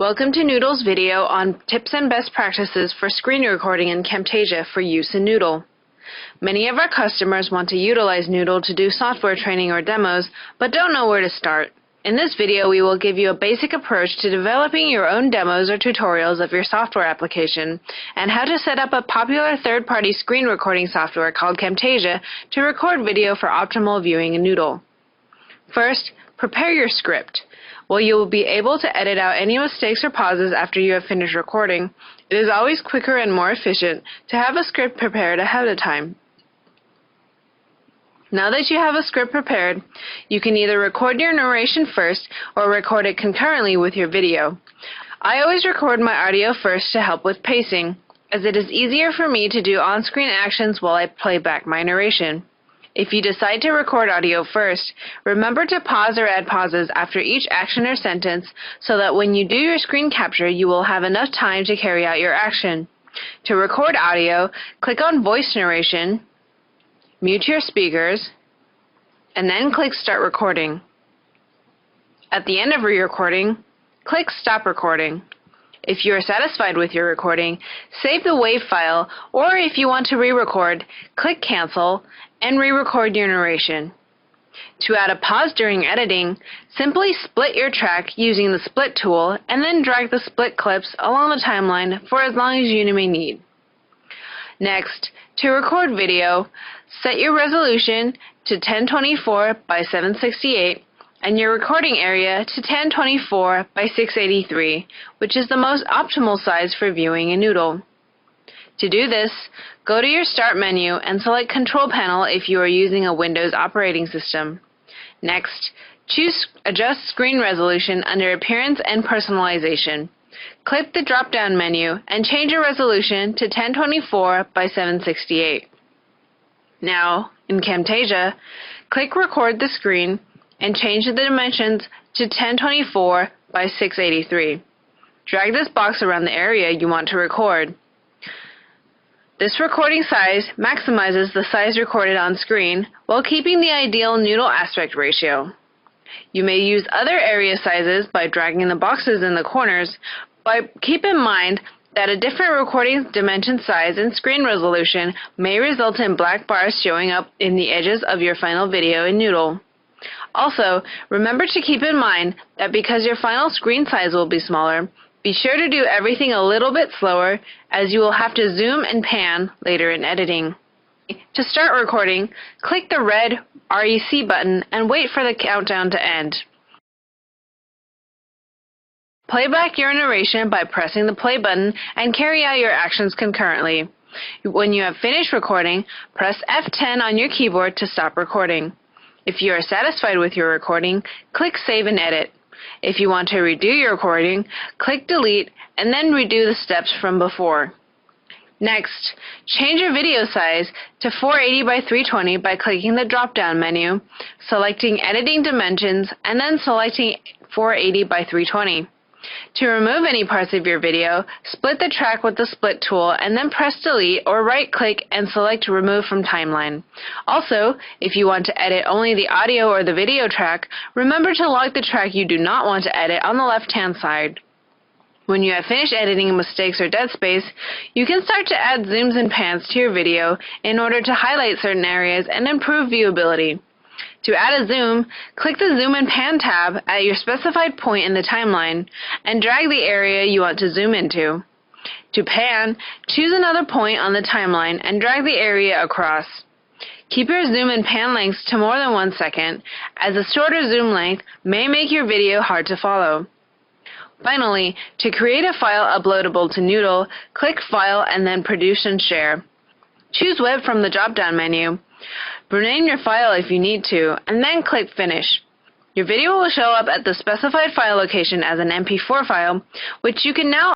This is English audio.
Welcome to Knoodle's video on tips and best practices for screen recording in Camtasia for use in Knoodle. Many of our customers want to utilize Knoodle to do software training or demos, but don't know where to start. In this video, we will give you a basic approach to developing your own demos or tutorials of your software application, and how to set up a popular third-party screen recording software called Camtasia to record video for optimal viewing in Knoodle. First, prepare your script. While you will be able to edit out any mistakes or pauses after you have finished recording, it is always quicker and more efficient to have a script prepared ahead of time. Now that you have a script prepared, you can either record your narration first or record it concurrently with your video. I always record my audio first to help with pacing, as it is easier for me to do on-screen actions while I play back my narration. If you decide to record audio first, remember to pause or add pauses after each action or sentence so that when you do your screen capture, you will have enough time to carry out your action. To record audio, click on Voice Narration, mute your speakers, and then click Start Recording. At the end of your recording, click Stop Recording. If you are satisfied with your recording, save the WAV file, or if you want to re-record, click Cancel and re-record your narration. To add a pause during editing, simply split your track using the Split tool and then drag the split clips along the timeline for as long as you may need. Next, to record video, set your resolution to 1024 by 768 and your recording area to 1024 by 683, which is the most optimal size for viewing in Knoodle. To do this, go to your Start menu and select Control Panel if you are using a Windows operating system. Next, choose Adjust Screen Resolution under Appearance and Personalization. Click the drop-down menu and change your resolution to 1024 by 768. Now, in Camtasia, click Record the Screen and change the dimensions to 1024 by 683. Drag this box around the area you want to record. This recording size maximizes the size recorded on screen while keeping the ideal Knoodle aspect ratio. You may use other area sizes by dragging the boxes in the corners, but keep in mind that a different recording dimension size and screen resolution may result in black bars showing up in the edges of your final video in Knoodle. Also, remember to keep in mind that because your final screen size will be smaller, be sure to do everything a little bit slower, as you will have to zoom and pan later in editing. To start recording, click the red REC button and wait for the countdown to end. Play back your narration by pressing the play button and carry out your actions concurrently. When you have finished recording, press F10 on your keyboard to stop recording. If you are satisfied with your recording, click Save and Edit. If you want to redo your recording, click Delete and then redo the steps from before. Next, change your video size to 480 by 320 by clicking the drop-down menu, selecting Editing Dimensions, and then selecting 480 by 320. To remove any parts of your video, split the track with the Split tool and then press Delete or right-click and select Remove from Timeline. Also, if you want to edit only the audio or the video track, remember to lock the track you do not want to edit on the left-hand side. When you have finished editing mistakes or dead space, you can start to add zooms and pans to your video in order to highlight certain areas and improve viewability. To add a zoom, click the Zoom and Pan tab at your specified point in the timeline and drag the area you want to zoom into. To pan, choose another point on the timeline and drag the area across. Keep your zoom and pan lengths to more than 1 second, as a shorter zoom length may make your video hard to follow. Finally, to create a file uploadable to Knoodle, click File and then Produce and Share. Choose Web from the drop-down menu. Rename your file if you need to, and then click Finish. Your video will show up at the specified file location as an MP4 file, which you can now